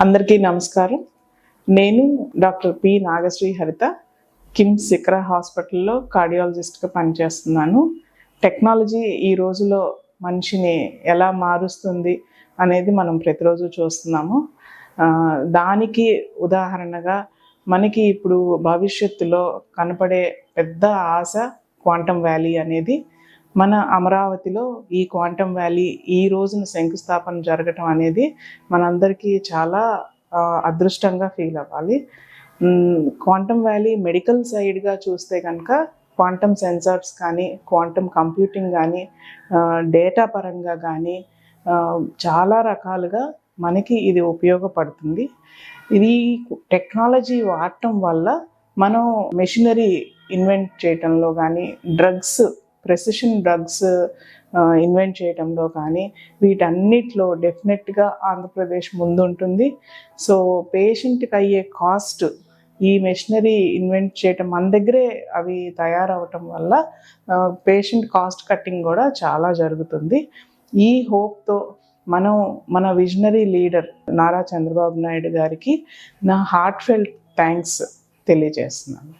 అందరికీ నమస్కారం. నేను డాక్టర్ పి నాగశ్రీ హరిత, కిమ్స్ సిక్రా హాస్పిటల్లో కార్డియాలజిస్ట్గా పనిచేస్తున్నాను. టెక్నాలజీ ఈ రోజులో మనిషిని ఎలా మారుస్తుంది అనేది మనం ప్రతిరోజు చూస్తున్నాము. దానికి ఉదాహరణగా మనకి ఇప్పుడు భవిష్యత్తులో కనపడే పెద్ద ఆశ క్వాంటమ్ వ్యాలీ అనేది. మన అమరావతిలో ఈ క్వాంటమ్ వ్యాలీ ఈ రోజున శంకుస్థాపన జరగటం అనేది మనందరికీ చాలా అదృష్టంగా ఫీల్ అవ్వాలి. క్వాంటమ్ వ్యాలీ మెడికల్ సైడ్గా చూస్తే కనుక క్వాంటమ్ సెన్సార్స్ కానీ, క్వాంటమ్ కంప్యూటింగ్ కానీ, డేటా పరంగా కానీ చాలా రకాలుగా మనకి ఇది ఉపయోగపడుతుంది. ఇది టెక్నాలజీ వాడటం వల్ల మనం మెషినరీ ఇన్వెంట్ చేయటంలో కానీ, ప్రెసిషన్ డ్రగ్స్ ఇన్వెంట్ చేయడంలో కానీ, వీటన్నిటిలో డెఫినెట్గా ఆంధ్రప్రదేశ్ ముందుంటుంది. సో పేషెంట్కి అయ్యే కాస్ట్ ఈ మెషినరీ ఇన్వెంట్ చేయటం మన దగ్గరే అవి తయారవటం వల్ల పేషెంట్ కాస్ట్ కట్టింగ్ కూడా చాలా జరుగుతుంది. ఈ హోప్తో మన విజనరీ లీడర్ నారా చంద్రబాబు నాయుడు గారికి నా హార్ట్ఫెల్ట్ థ్యాంక్స్ తెలియజేస్తున్నాను.